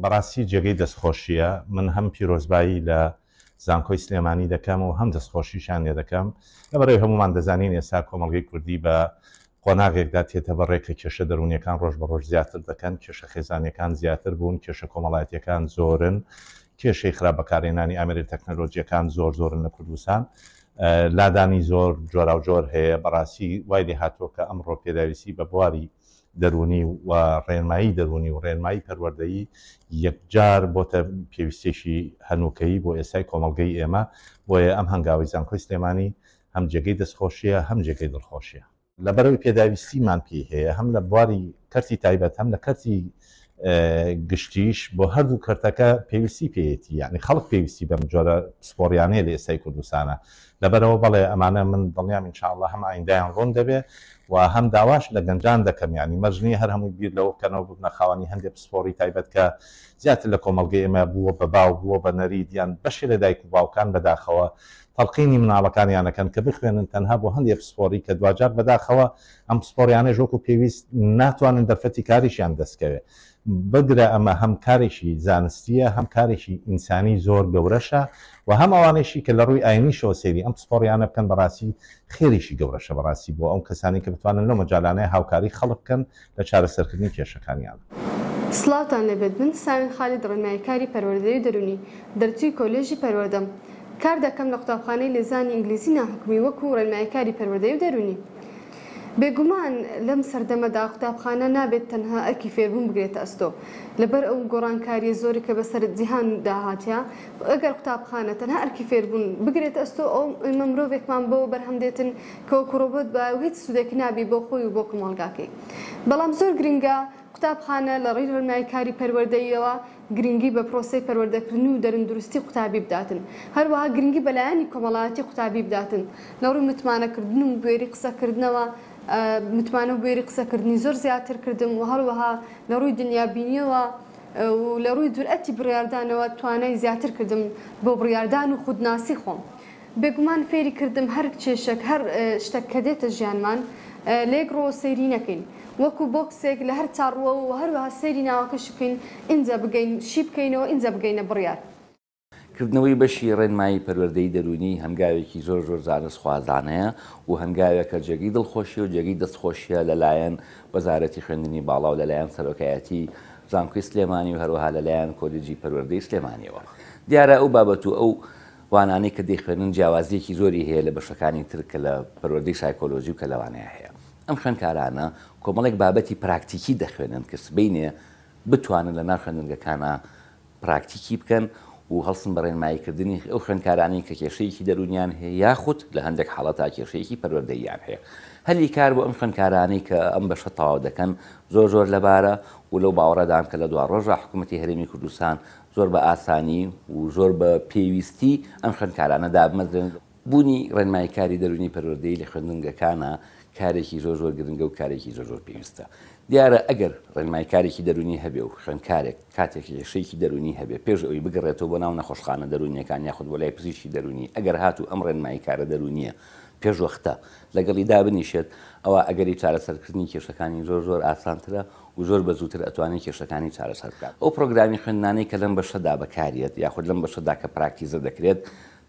بەڕاستی جێگەی دەستخۆشیە من هەم پیرۆزبایی لە زانکۆی سلێمانی دەکەم و هەم دەستخۆشیشان لێ دەکەم لەبەرەوەی هەمومان دەزانین ئێستا کۆمەڵگەی کوردی بە قۆناغێکدا تێتە بەڕێ کە کێشە دەرونیەکان ڕۆژ بە ڕۆژ زیاتر دەکەن کێشە خێزانیەکان زیاتر بوون کێشە کۆمەڵایەتیەکان زۆرن کێشەی خراپ بەکارهێنانی ئامێری تەکنەلۆجیەکان زۆرن لە کوردستان لادانی زۆر جۆرا و جۆر هەیە بەڕاستی وای لێ هاتووە کە ئەمڕۆ پێداویستی بە بواری دەرونی و ڕێنمایی دەرونی و ڕێنمایی پەروەردەیی یەکجار بۆتە پێویستێکی هەنووکەیی بۆ ئێستای کۆمەڵگەی ئێمە بۆیە ئەم هەنگاوی زانکۆی سلێمانی هەم جێگەی دەستخۆشیە هەم جێگەی دڵخۆشیە لەبەرەوەی پێداویستیمان پێی هەیە هەم لە بواری کەرتی تایبەت هەم لە کەرتی گشتیش بۆ هەردوو کەرتەکە پێویستی پێیەتی یعنی خەڵک پێویستی بەم جۆرە سپۆریانەیە لە ئێستای کوردستانە لەبەرەوە بەڵێ ئەمانە من دڵنیام ئینشاءالله هەم ئایندایان ڕوون دەبێ و هەم داواش لە گەنجان دەکەم ینی مەژنی هەر هەمووی بیر لەوە بکەنەوە ببنە خاوەنی هەندێک پسپۆری تایبەت کە زیاتر لە کۆمەڵگەی ئێمە بووە بە باو بووە بە نەرید یان بەشی لە دایک و باوکان بەداخەوە تەڵقینی مناڵەکانیانەکەن کە بخوێنن تەنها بۆ هەندێک پسپۆری کە دوجار بەداخەوە ئەم پسپۆریانە ژۆک و پێویست ناتوانن دەرفەتی کاریشیان دەستکەوێت بگرە ئەمە هەم کارێکی زانستیە هەم کارێکی ئینسانی زۆر گەورەشە و هەم ئەوانەیشی کە لە ڕووی ئاینیشەوە سێری ئەم پسپۆریانە بکەن بەڕاستی خێریشی گەورەشە بەڕاستی بۆ ئەو کەسانی کە بتوانن لەو مەجالانەیە هاوکاری خەڵک بکەن لە چارەسەرکردنی کێشەکانیان. سڵاتان لەبێت بن ساوین خالید ڕێنماییکاری پەروەردەیی دەرونی دەرچووی کۆلێژی پەروەردەم کار دەکەم لە قوتابخانەی لێزانی ئینگلیزی ناحکومی وەکو ڕێنماییکاری پەروەردەیی دەرونی. بێگومان لەم سەردەمەدا قوتابخانە نابێت تەنها ئەرکی فێربوون بگرێتە ئەستۆ لەبەر ئەو گۆڕانکاریە زۆری کە بەسەر جیهان داهاتیا ئەگەر قوتابخانە تەنها ئەرکی فێربوون بگرێتە ئەستۆ ئەو ئێمە مرۆڤێکمان بۆ بەرهەمدێتن کە وەکو ڕۆبۆت بە هیچ سوودێکی نابی بۆ خۆی و بۆ کۆمەڵگاکەی بەڵام زۆر گرنگە قوتابخانە لە ڕێی ڕێنماییکاری پەروەردەییەوە گرنگی بە پرۆسەی پەروەردەکردن و دەرەندروستی قوتابی بداتن هەروەها گرنگی بەلایانی کۆمەڵایەتی قوتابی بداتن لە ڕووی متمانەکردن و بوێری قسەکردنەوە متمانە بوێری قسەکردنی زۆر زیاتر کردم و هەروەها لە ڕووی دنیابینیەوە و لە ڕووی جورئەتی بڕیاردانەوە توانای زیاتر کردم بۆ بڕیاردان و خودناسی خۆم بێگومان فێری کردم هەر کێشەک هەر شتێک کە دێتە ژیانمان لێک ڕۆ سەیری نەکەین وەکو بۆکسێک لە هەر چاڕوە و هەروەها سەیری ناوەکەش بکەین ئینجا بگەین شی بکەینەوە ئینجا بگەینە بڕیار کردنەوەی بەشی ڕێنمایی پەروەردەیی دەرونی هەنگاوێکی زۆر زانست خوازانەیە و هەنگاوێکە جێگەی دڵخۆشی و جێگەی دەستخۆشیە لەلایەن وەزارەتی خوێندنی باڵا و لەلایەن سەرۆکایەتی زانکۆی سلێمانی و هەروەها لەلایەن کۆلێجی پەروەردەی سلێمانیەوە دیارە ئەو بابەت و ئەو وانانەی کە دەیخوێنن جیاوازیەکی زۆری هەیە لە بەشەکانی تر کە لە پەروەردەی سایکۆلۆژی و کە لەوانەیە هەیە ئەم خوێندکارانە کۆمەڵێک بابەتی پراکتیکی دەخوێنن کە سبەینێ بتوانن لە ناو خوێندنگەکانە پراکتیکی بکەن و هەڵسن بە ڕێنماییکردنی ئەو خوێندکارانی کە کێشەیەکی دەرونیان هەیە یاخود لە هەندێک حاڵەتا کێشەیەکی پەروەردەییان هەیە هەلی کار بۆ ئەم خوێندکارانی کە ئەم بەشە تەواو دەکەن زۆر لەبارە و لەو باوەڕەدان کە لە دوا ڕۆژە حکوومەتی هەرێمی کوردستان زۆر بە ئاسانی و زۆر بە پێویستی ئەم خوێندکارانە دابمەزرێن بوونی ڕێنماییکاری دەرونی پەروەردەیی لە خوێندنگەکانە کارێکی زۆر گرنگە و کارێکی زۆر پێویستە دیارە ئەگەر ڕێنماییکارێکی دەرونی هەبێ و خوێندکارێک کاتێک کێشەیەکی دەرونی هەبێ پێش ئەوی بگەڕێتەوە بۆ ناو نەخۆشخانە دەرونیەکان یاخود بۆ لای پزیشکی دەرونی ئەگەر هاتوو ئەم ڕێنماییکارە دەرونیە پێش وەختە لەگەڵی دابنیشێت ئەوە ئەگەری چارەسەرکردنی کێشەکانی زۆر ئاسانترە و زۆر بە زووتر ئەتوانێت کێشەکانی چارەسەر بکات ئەو پرۆگرامی خوێندنانەی کە لەم بەشەدا بەکارێت یاخود لەم بەشەدا کە پراکتیزە دەکرێت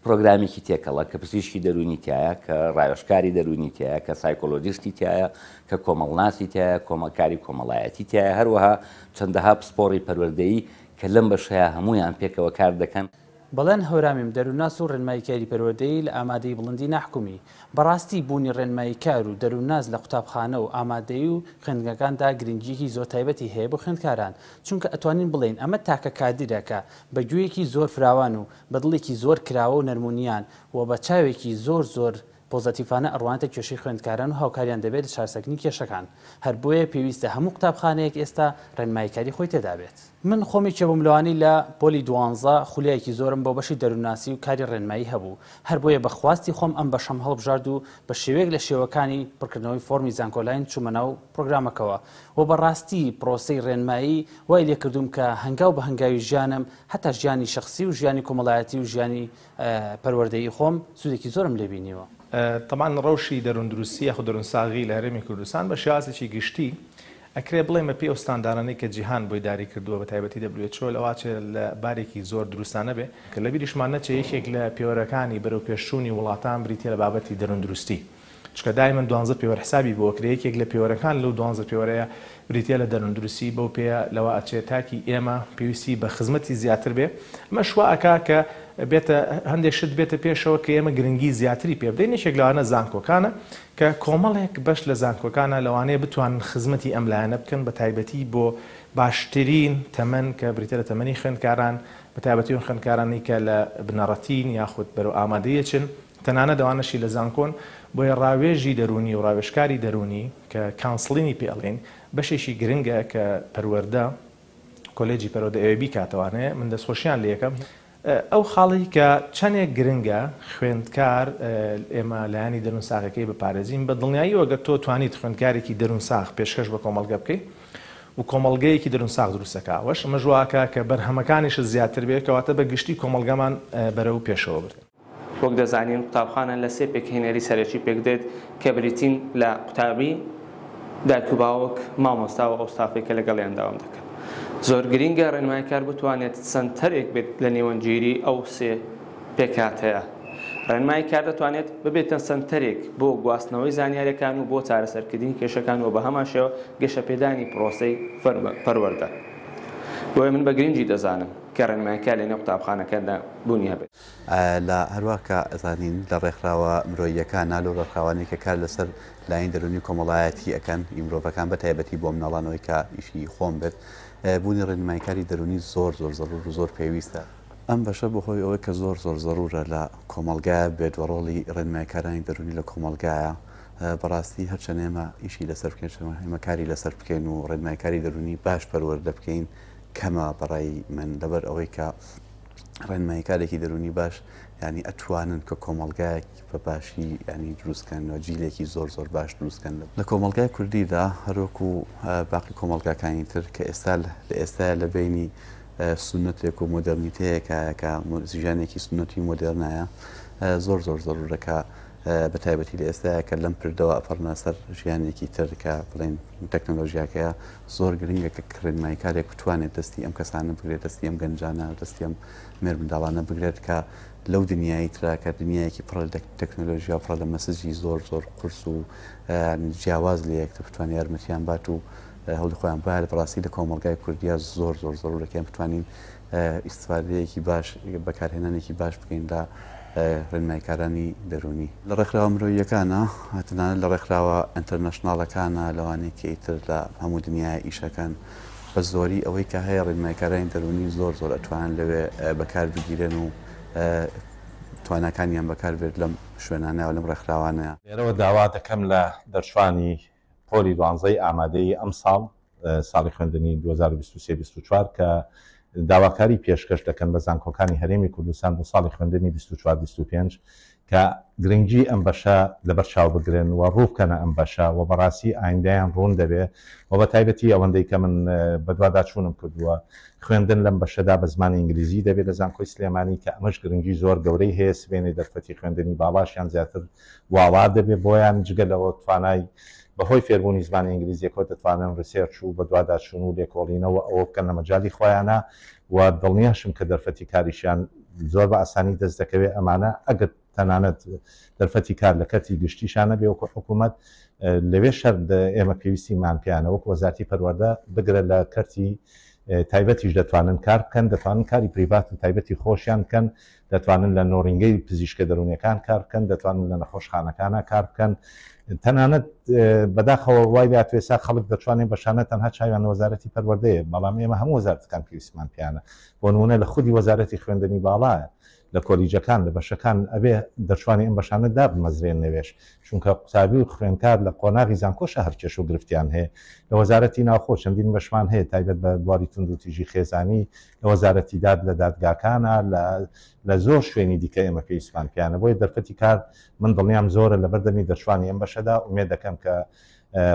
پرۆگرامێکی تێکەڵە کە پزیشکی دەرونی تایە کە ڕایۆشکاری دەرونی تایە کە سایکۆلۆجیستی تایە کە کۆمەڵناسی تایە کۆمەکاری کۆمەڵایەتی تایە هەروەها چەندەها پسپۆڕی پەروەردەیی کە لەم بەشەیە هەمویان پێکەوە کار دەکەن بەڵێن هەورامیم دەروناس و ڕێنماییکاری پەروەردەیی لە ئامادەی بڵندی ناحکومی بەڕاستی بوونی ڕێنماییکار و دەروناز لە قوتابخانە و ئامادەی و خوێندنگەکاندا گرنگیەکی زۆر تایبەتی هەیە بۆ خوێندکاران چونکە ئەتوانین بڵێن ئەمە تاکە کادیرەکە بە گوێیەکی زۆر فراوان و بەدڵێکی زۆر کراوە و نەرمونیان و بە چاوێکی زۆر پۆزتیفانە ئەڕوانتە کێشەی خوێندکاران و هاوکاریان دەبێت لە چارەسەرکردنی کێشەکان هەر بۆیە پێویستە هەموو قوتابخانەیەک ئێستا ڕێنماییکاری خۆی تێدابێت من خۆمی کێبووملەوانی لە پۆلی دوانزە خولایەکی زۆرم بۆ بەشی دەروناسی و کاری ڕێنمایی هەبوو هەر بۆیە بەخواستی خۆم ئەم بەشەم هەڵبژارد و بە شێوەیەک لە شێوەکانی پڕکردنەوەی فۆرمی زانکۆلاین چوومە ناو پرۆگرامەکەوە و بەڕاستی پرۆسەی ڕێنمایی وای لێکردوم کە هەنگاو بە هەنگاوی ژیانم هەتا ژیانی شخصی و ژیانی کۆمەڵایەتی و ژیانی پەروەردەیی خۆم سوودێکی زۆرم لێبینیوە طبعا ڕەوشی دەروندروستی یاخود دەروونساغی لە هەرێمی کوردستان بە شێوازێکی گشتی ئەکرێ بڵێمە پێ ئەو ستاندارانەی کە جیهان بۆی داری کردووە بە تایبەتی WHO لەواچێ لە بارێکی زۆر دروستانە بێ کە لە بیریشمان نەچێ یەکێک لە پێوەرەکانی بەرەو پێشچوونی وڵاتان بریتە لە بابەتی دەروندروستی چکە دایمەن 12 پێوەرە حسابی بۆ کرێ یەکێک لە پێوەرەکان لەو 12 پێوەرەیە بریتە لە دەروندروستی بەو پێ لەوە ئەچێت تاکی ئێمە پێویستی بە خزمەتی زیاتر بێ ئەمە شوواکە کە بێتە هەندێک شت بێتە پێشەوە کە ئێمە گرنگی زیاتری پێ بدەین یەکێک لەوانە زانکۆکانە کە کۆمەڵێک بەش لە زانکۆکانە لەوانەیە بتوان خزمەتی ئەم لایەنە بکەن بە تایبەتی بۆ باشترین تەمەن کە بریتە لە تەمەنی خوێندکاران بە تایبەتی ئەو خوێندکارانی کە لە بنەڕەتین یاخود بەرەو ئامادەیەچن تەنانە دەوانەشی لە زانکۆن بۆیە ڕاوێژی دەرونی و ڕاوێژکاری دەرونی کە کانسڵینی پێڵێن بەشێکی گرنگە کە پەروەردە کۆلێجی پەروەردە ئێوەبی کاتەوانەیە من دەستخۆشیان لە یەکەم ئەو خاڵی کە چەندێک گرنگە خوێندکار ئێمە لایانی دەروون ساغەکەی بپارێزین بە دڵنیایی وەگە تۆ توانیت خوێندکارێکی دەروون ساغ پێشکەش بە کۆمەڵگە بکەیت و کۆمەڵگەیەکی دەروون ساغ دروستەکەوەش ئەمە ژواکە کە بەرهەمەکانیش زیاتر بێت کەواتە بە گشتی کۆمەڵگەمان بەرەو پێشەوە بردن. وەک دەزانین قوتابخانە لە سێ پێکهێنەری سەرەکی پێکدێت کە بریتین لە قوتابی دایک و باوک مامۆستا و ئەوستافێک کە لەگەڵیان داوام دەکەن. زۆر گرینگە ڕێنماییکار بتوانێت سنتەرێک بێت لە نێوەنگیری ئەو سێ پێکهاتەیە. ڕێنماییکار دەتوانێت ببێتە سنتەرێک بۆ گواستنەوەی زانیاریەکان و بۆ چارەسەرکردنی کێشەکان و بە هەماشەوە گەشەپێدانی پرۆسەی پەروەردە. بۆیە من بە گرنگی دەزانم کە ڕێنماییکار لەنێو قوتابخانەکاندا بوونی هەبێت. لە هەروەکە ئەزانین لە ڕێکخراوە مرۆییەکان نالۆ ڕێکخراوانەی کە کار لەسەر لاین دەرونی کۆمەڵایەتی ئەەکەن مرۆڤەکان بە تایبەتی بۆ مناڵانەوەی کە ئیشی خۆم بێت بوونی ڕێنماییکاری دەرونی زۆر زەرور و زۆر پێویستە. ئەم بەشە بەهۆی ئەوەی کە زۆر زەرورە لە کۆمەڵگایە بێت وەڕۆڵی ڕێنماییکارانی دەرونی لە کۆمەڵگایە بەڕاستی هەرچەند ئێمە ئیشی لەسەر بکەین ئێمە کاری لەسەر بکەین و ڕێنماییکاری دەرونی باش پەروەردە بکەین کەمە بەڕای من لەبەر ئەوەی کە ڕێنماییکارێکی دەرونی باش ینی ئەتوانن کە کۆمەڵگایەک بە باشی ینی دروستکەنەوە جیلێکی زۆر باش دروستکەن لە کۆمەڵگای کوردیدا هەروەکو باقی کۆمەڵگاکانی تر کە ئێستا لە بینی سنتێک و مۆدرنیتەیەکە ژیانێکی سنەتی مۆدرنایە زۆر زەرورەکە بە تایبەتی لە ئێستاە کە لەم پردەوە ئەپەڕنە سەر ژیانێکی تر کە بڵێن تەکنۆلۆژیاکەیە زۆر گرنگە کە ڕێنماییکارێک بتوانێت دەستی ئەم کەسانە بگرێت دەستی ئەم گەنجانە دەستی ئەم مێر منداڵانە بگرێت کە لەو دنیایی تراکە دنیایەکی پڕ لە تەکنۆلۆژیا پڕ لە مەسەجی زۆر قورس و جیاواز لە یەکتر بتوانێت یارمەتیان بات و هەوڵی خۆیان باە بەڕاستی لە کۆمەڵگای کوردیا زۆر زەرورەکەیان بتوانین ئیسفادەیەکی باش بەکارهێنانێکی باش بکەین لە ڕێنماییکارانی دەرونی لە ڕێکخراوە مرۆییەکانە هاتنانە لە ڕێکخراوە ئەنتەرنەشناڵەکانە لەوانەیە کە ئیتر لە هەموو دنیای ئیشەکان بە زۆری ئەوەی کە هەیە ڕێنماییکارانی دەرونی زۆر ئەتوانن لەوێ بەکار بگیرن و توانەکانیان بەکاربێت لەم شوێنانەوە لەم ڕێکخراوانەیە. لێرەوە داوا دەکەم لە دەرچوانی پۆلی 12 ئامادەی ئەم ساڵی خوێندنی 2023-24 کە داواکاری پێشکەش دەکەن بە زانکۆکانی هەرێمی کوردستان بۆ ساڵی خوێندنی 24-25 کە گرنگجی ئەم بەشە لەبەر چاو بگرن و ڕووبکەنە ئەم بەشە و بەڕاستی ئایندەیان ڕوون دەبێت و بە تایبەتی ئەوەندەی کە من بەدووادا چوونم کردووە خوێندن لەم بەشەدا بە زمانی ئینگلیزی دەبێت لە زانکۆی سلێمانی کە ئەمەش گرنگی زۆر گەورەی هەیە سبێنێ دەرفەتی خوێندنی باڵاشیان زیاتر واوا دەبێت بۆیان جگەلەوە توانای بەهۆی فێربوونی زمانی ئینگلیزیەکەوە دەتوانن ڕسێرچ و بەدووادا چوون و لێکۆڵینەوە ئەوە بکەن لە مەجای خۆیانە و دڵنیاشم کە دەرفەتی کاریشیان زۆر بە ئاسانی دەست دەکەوێت ئەمانە ئەگەر تەنانەت دەرفەتی کار لە کەرتی گشتیشانە بێ وەکو حکوومەت لەوێ شەر ئێمە پێویستیمان پیانە وەکو وەزارەتی پەروەردە بگرە لە کەرتی تایبەتیش دەتوانن کار بکەن دەتوانن کاری پریڤات و تایبەتی خۆشیان بکەن دەتوانن لە نۆڕینگەی پزیشکە دەرونیەکان کار بکەن دەتوانن لە نەخۆشخانەکانە کار بکەن تەنانەت بەداخەوە وای لە توێسا خەڵک دەتوانێت بەشانە تەنها چاویان وەزارەتی پەروەردەیە بەڵام ئێمە هەموو وەزارەتەکان پێویستمان پیانە بۆ نمونە لە خودی وەزارەتی خوێندنی باڵایە لە کۆلیجەکان لە بەشەکان ئەبێ دەتوانێت ئەم بەشانە دابمەزرێن نوێش چونکە قوتابی و خوێندکار لە قۆناغی زانکۆشە هەرکێش و گرفتیان هەیە لە وەزارەتی ناوخۆ چەندین بەشمان هەیە تایبەت بە بواری تونند و تیژی خێزانی لە وەزارەتی داد لە دادگاکانە لە زۆر شوێنی دیکە ئێمە پێویستمان پیانە بۆیە دەرفەتی کار من دڵنیام زۆرە لە بەردەمی دەرچوانی ئەم بەشەدا ئومێد دەکەم کە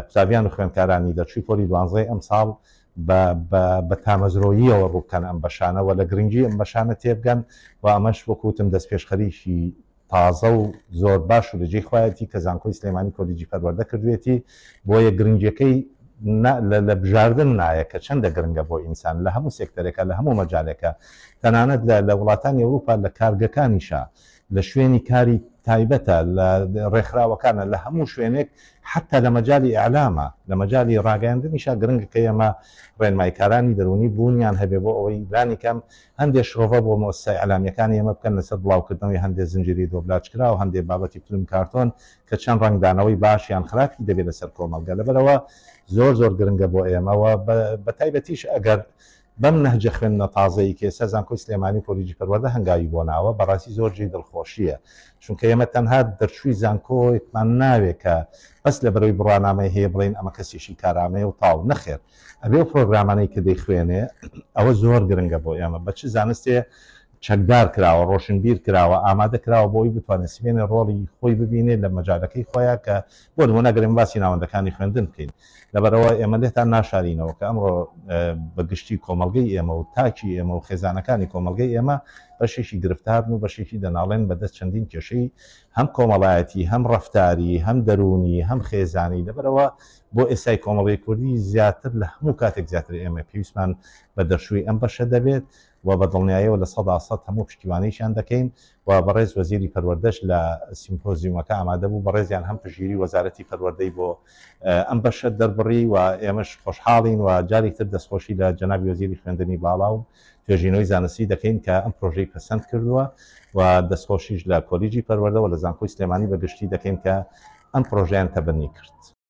قوتابیان و خوێندکارانی دەرچووی پۆلی 12 ئەم ساڵ بە تامەزرۆییەوە ڕووکەن ئەم بەشانەوە لە گرنگی ئەم بەشانە تێبگەن و ئەمەش وەکوتم دەست پێشخەریشی تازە و زۆر باش و لەجێی خوایەتی کە زانکۆی سلێمانی کۆلیجی پەروەردە کردوێتی بۆیە گرنگیەکەی لە بژاردن نایە کە چەندە گرنگە بۆ ئینسان لە هەموو سێکتەرێکە لە هەموو مەجالێکە تەنانەت لە وڵاتانی ئەوروپا لە کارگەکانیشە لە شوێنی کاری تایبەتە لە ڕێکخراوەکانە لە هەموو شوێنێک حتا لە مەجای ئەعلامە لە مەجای ڕاگەاندنیشا گرنگە کە ئێمە ڕێنمایکارانی دەرونی بوونیان هەبێ بۆ ئەوەی لانی کەم هەندێک شڕۆڤە بۆ مۆسای ئەلامیەکانی ئێمە بکەن لەسەر بڵاوکردنەوەی هەندێک زنجیری دۆبلاچکرا و هەندێک بابەتی فیلم کارتۆن کە چەند ڕنگدانەوەی باشیان خراپی دەبێت لەسەر کۆمەلگە لەبەرەوە زۆر گرنگە بۆ ئێمەوە بە تایبەتیش ئەگەر بەم نەهجە خوێندنە تازەی کە ئێستا زانکۆی سلێمانی کۆلیجی پەروەردە هەنگاوی بۆ ناوە بەڕاستی زۆر جێی دڵخۆشیە چونکە ئێمە تەنها دەرچووی زانکۆیتمان ناوێت کە بەس لە بەرەوەی بڕوانامەی هەیە بڵێن ئەمە کەسێکی کارامەیە و تاو نەخێر ئەبێ پرۆگرامانەی کە دەیخوێنێ ئەوە زۆر گرنگە بۆ ئێمە بە چ زانستێ چەکدار کراوە ڕۆشنبیر کراوە ئامادە کراوە بۆی بتوانێت سبێنێ ڕۆڵی خۆی ببینێت لە مەجالەکەی خۆیان کە بۆ نمونەگەرم باسی ناوەندەکانی خوێندن بکەین لەبەرەوە ئێمە لێتان ناشارینەوە کە ئەمڕۆ بەگشتی کۆمەلگەی ئێمە و تاکی ئێمە و خێزانەکانی کۆمەلگەی ئێمە بەشێکی گرفتارن و بەشێکی دەناڵێن بەدەست چەندین کێشەی هەم کۆمەڵایەتی هەم ڕەفتاری هەم دەرونی هەم خێزانی لەبەرەوە بۆ ئێستای کۆمەڵی کوردی زیاتر لە هەموو کاتێک زیاتر ئێمە پێویستمان بە دەرشوی ئەم بەشە دەبێت و بە دڵنیاییەوە لە 100% هەموو پشتیوانەیشیان دەکەین و بەڕێز وەزیری پەروەردەش لە سیمپۆزیومەکە ئامادە بوو بەڕێزیان هەم پژگیری وەزارەتی پەروەردەی بۆ ئەم بەشە دەربڕی و ئێمەش خۆشحاڵین و جارێک تر دەستخۆشی لە جەنابی وەزیری خوێندنی باڵا و توێژینەوەی زانستی دەکەین کە ئەم پرۆژەی پەسەند کردووە و دەستخۆشیش لە کۆلیجی پەروەردە و لە زانکۆی سلێمانی بەگشتی دەکەین کە ئەم پرۆژیان تەبەنی کرد.